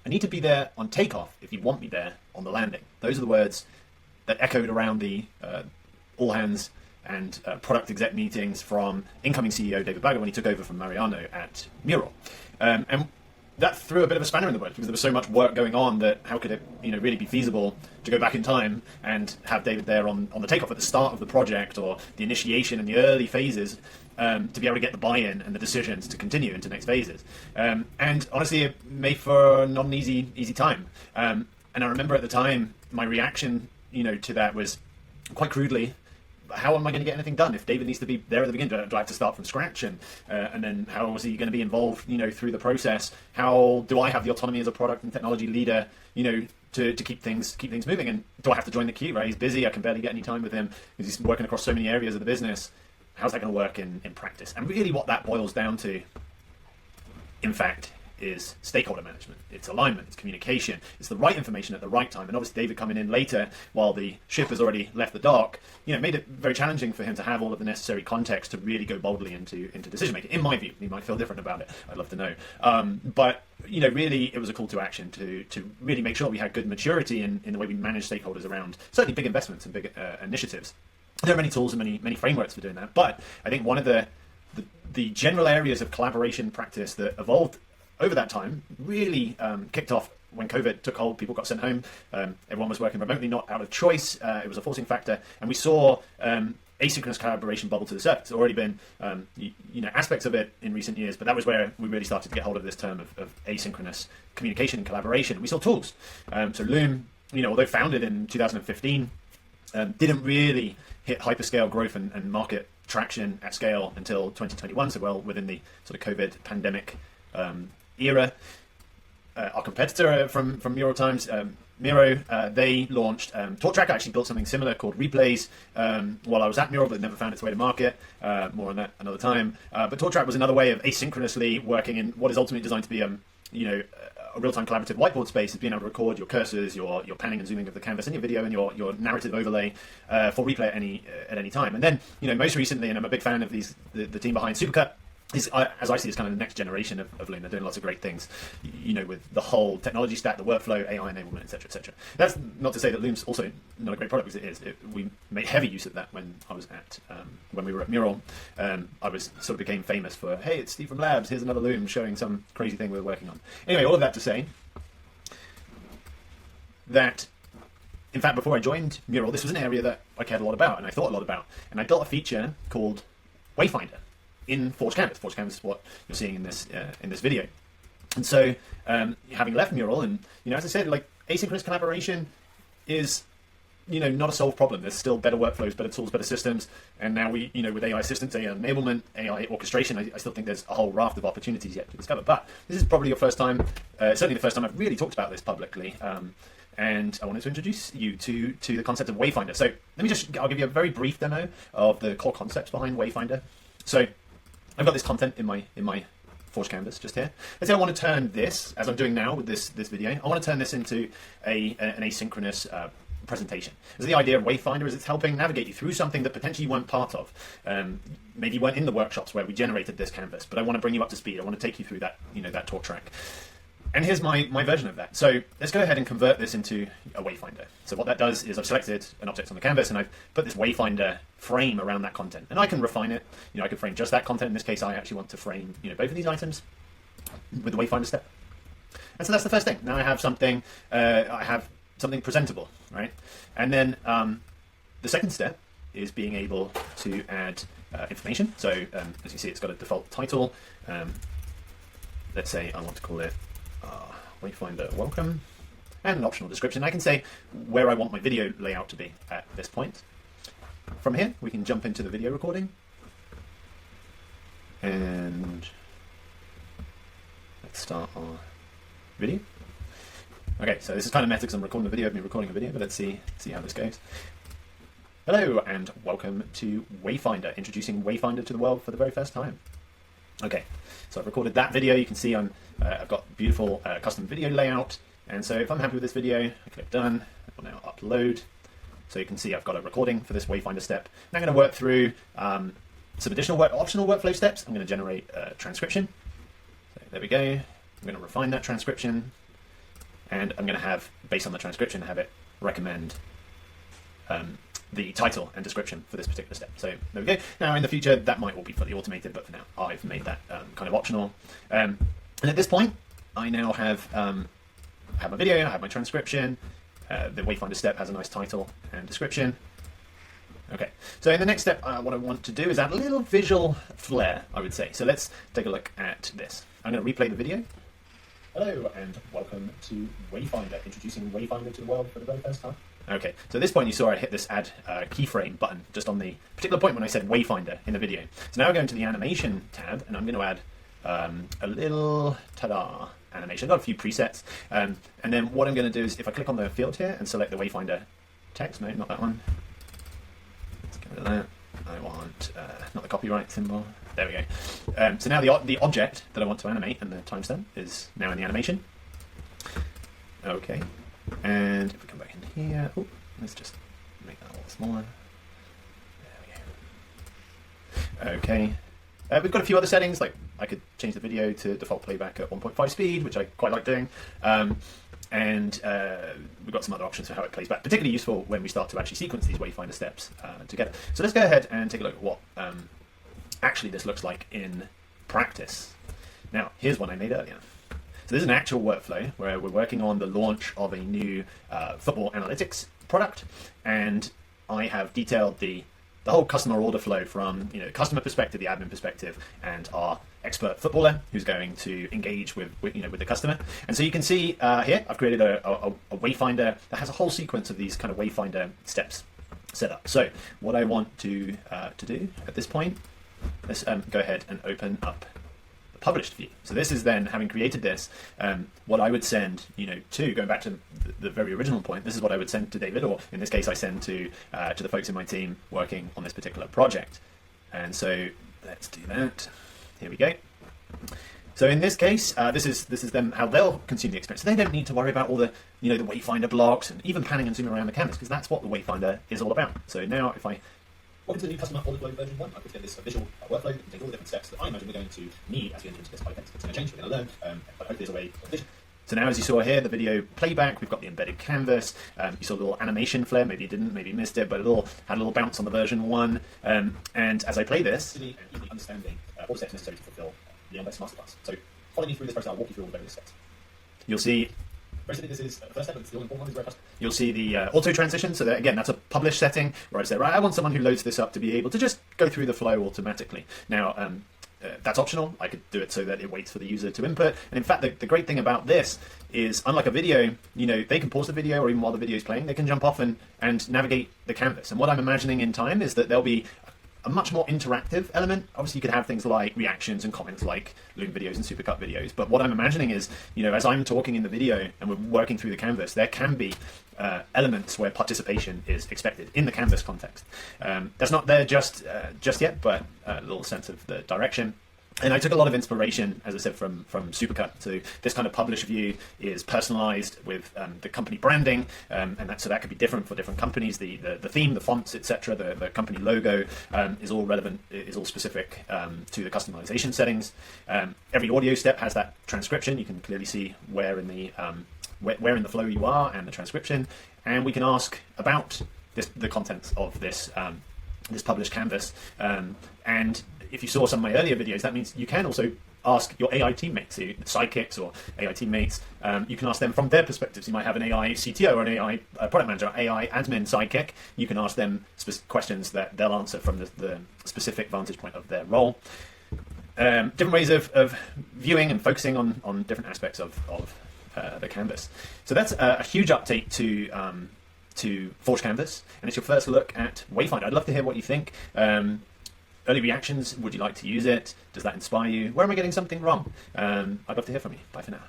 I need to be there on takeoff if you want me there on the landing. Those are the words that echoed around the all hands and product exec meetings from incoming CEO David Bagger when he took over from Mariano at Mural. And that threw a bit of a spanner in the works because there was so much work going on that how could it really be feasible to go back in time and have David there on the takeoff at the start of the project or the initiation and the early phases to be able to get the buy-in and the decisions to continue into next phases. And honestly, it made for not an easy time. And I remember at the time, my reaction to that was quite crudely, how am I going to get anything done if David needs to be there at the beginning? Do I have to start from scratch? And then how is he going to be involved, through the process? How do I have the autonomy as a product and technology leader, to keep things moving? And do I have to join the queue? Right, he's busy. I can barely get any time with him because he's working across so many areas of the business. How's that going to work in practice? And really, what that boils down to, in fact, is stakeholder management. It's alignment, it's communication, it's the right information at the right time. And obviously David coming in later while the ship has already left the dock, made it very challenging for him to have all of the necessary context to really go boldly into decision making. In my view, he might feel different about it. I'd love to know. But really it was a call to action to really make sure we had good maturity in the way we manage stakeholders around certainly big investments and big initiatives. There are many tools and many frameworks for doing that. But I think one of the general areas of collaboration practice that evolved over that time really kicked off when COVID took hold. People got sent home. Everyone was working remotely, not out of choice. It was a forcing factor. And we saw asynchronous collaboration bubble to the surface. There's already been aspects of it in recent years, but that was where we really started to get hold of this term of asynchronous communication and collaboration. We saw tools. So Loom, although founded in 2015, didn't really hit hyperscale growth and market traction at scale until 2021, so well within the sort of COVID pandemic era. Our competitor from Miro Times, Miro, they launched TalkTrack. I actually built something similar called Replays while I was at Miro, but it never found its way to market. More on that another time. But TalkTrack was another way of asynchronously working in what is ultimately designed to be a real-time collaborative whiteboard space, is being able to record your cursors, your panning and zooming of the canvas, and your video and your narrative overlay for replay at any time. And then most recently, and I'm a big fan of the team behind Supercut, as I see, it's kind of the next generation of Loom. They're doing lots of great things, with the whole technology stack, the workflow, AI enablement, etc., etc. That's not to say that Loom's also not a great product, because it is. We made heavy use of that when I was when we were at Mural. I was sort of became famous for, hey, it's Steve from Labs. Here's another Loom showing some crazy thing we're working on. Anyway, all of that to say that, in fact, before I joined Mural, this was an area that I cared a lot about and I thought a lot about, and I built a feature called Wayfinder in Forge Canvas. Forge Canvas is what you're seeing in this video. And so, having left Mural, and as I said, like, asynchronous collaboration is not a solved problem. There's still better workflows, better tools, better systems, and now we with AI assistance, AI enablement, AI orchestration, I still think there's a whole raft of opportunities yet to discover. But this is probably your first time, certainly the first time I've really talked about this publicly. And I wanted to introduce you to the concept of Wayfinder. So I'll give you a very brief demo of the core concepts behind Wayfinder. So I've got this content in my Forge Canvas just here. Let's say I want to turn this, as I'm doing now with this video, I want to turn this into an asynchronous presentation. So the idea of Wayfinder is it's helping navigate you through something that potentially you weren't part of. Maybe you weren't in the workshops where we generated this canvas, but I want to bring you up to speed. I want to take you through that, that talk track. And here's my version of that. So let's go ahead and convert this into a Wayfinder. So what that does is I've selected an object on the canvas and I've put this Wayfinder frame around that content. And I can refine it. I can frame just that content. In this case, I actually want to frame, both of these items with the Wayfinder step. And so that's the first thing. Now I have something presentable, right? And then the second step is being able to add information. So as you see, it's got a default title. Let's say I want to call it Wayfinder Welcome, and an optional description. I can say where I want my video layout to be at this point. From here, we can jump into the video recording, and let's start our video. Okay, so this is kind of meta because I'm recording the video of me recording a video, but let's see how this goes. Hello, and welcome to Wayfinder, introducing Wayfinder to the world for the very first time. Okay, so I've recorded that video. You can see I've got beautiful custom video layout, and so if I'm happy with this video, I click done. I will now upload. So you can see I've got a recording for this Wayfinder step. Now I'm going to work through some additional optional workflow steps. I'm going to generate a transcription. So there we go. I'm going to refine that transcription. and I'm going to have, based on the transcription, have it recommend the title and description for this particular step. So there we go. Now in the future that might all be fully automated, but for now I've made that kind of optional. And at this point I now have my video, I have my transcription, the Wayfinder step has a nice title and description. Okay, so in the next step what I want to do is add a little visual flair, I would say. So let's take a look at this. I'm going to replay the video. Hello and welcome to Wayfinder, introducing Wayfinder to the world for the very first time. Okay, so at this point you saw I hit this add keyframe button just on the particular point when I said Wayfinder in the video. So now I go into the animation tab and I'm going to add a little ta-da animation. I've got a few presets, and then what I'm going to do is if I click on the field here and select the Wayfinder text, no, not that one. Let's get rid of that. I want not the copyright symbol. There we go. So now the object that I want to animate and the timestamp is now in the animation. Okay, and if we come back in here, let's just make that a little smaller. There we go. Okay, we've got a few other settings, like I could change the video to default playback at 1.5 speed, which I quite like doing. And we've got some other options for how it plays back, particularly useful when we start to actually sequence these Wayfinder steps together. So let's go ahead and take a look at what actually this looks like in practice. Now, here's one I made earlier. So this is an actual workflow where we're working on the launch of a new football analytics product, and I have detailed the whole customer order flow from the customer perspective, the admin perspective, and our expert footballer who's going to engage with the customer. And so you can see here I've created a Wayfinder that has a whole sequence of these kind of Wayfinder steps set up. So what I want to do at this point, let's go ahead and open up the published view. So this is then, having created this, what I would send, to going back to the very original point. This is what I would send to David, or in this case, I send to the folks in my team working on this particular project. And so let's do that. Here we go. So in this case, this is them how they'll consume the experience. So they don't need to worry about all the the Wayfinder blocks and even panning and zooming around the canvas, because that's what the Wayfinder is all about. So now if I welcome to the new customer order flow version 1. I put together this visual workflow that contains all the different steps that I imagine we're going to need as we enter into this pipeline. It's going to change, we're going to learn, but hopefully there's a way of vision. So now, as you saw here, the video playback, we've got the embedded canvas. You saw the little animation flare, maybe you didn't, maybe you missed it, but it all had a little bounce on the version 1. And as I play this, and easily understanding all the steps necessary to fulfill the on-best masterclass. So follow me through this process, I'll walk you through all the various steps. You'll see basically, this is the first step, it's the all important one, is where you'll see the auto transition. So that, again, that's a published setting where I say, right, I want someone who loads this up to be able to just go through the flow automatically. Now, that's optional. I could do it so that it waits for the user to input. And in fact, the great thing about this is, unlike a video, they can pause the video, or even while the video is playing, they can jump off and navigate the canvas. And what I'm imagining in time is that there'll be a much more interactive element. Obviously, you could have things like reactions and comments like Loom videos and Supercut videos. But what I'm imagining is, as I'm talking in the video and we're working through the canvas, there can be elements where participation is expected in the canvas context. That's not there just yet, but a little sense of the direction. And I took a lot of inspiration, as I said, from Supercut. So this kind of publish view is personalized with the company branding, and that could be different for different companies. The theme, the fonts, etc., the company logo is all relevant, is all specific to the customization settings. Every audio step has that transcription. You can clearly see where in the flow you are and the transcription. And we can ask about the contents of this published canvas. And if you saw some of my earlier videos, that means you can also ask your AI teammates, sidekicks or AI teammates. You can ask them from their perspectives. You might have an AI CTO or an AI product manager, AI admin sidekick. You can ask them questions that they'll answer from the specific vantage point of their role. Different ways of viewing and focusing on different aspects of the canvas. So that's a huge update to Forge Canvas, and it's your first look at Wayfinder. I'd love to hear what you think. Early reactions, would you like to use it? Does that inspire you? Where am I getting something wrong? I'd love to hear from you. Bye for now.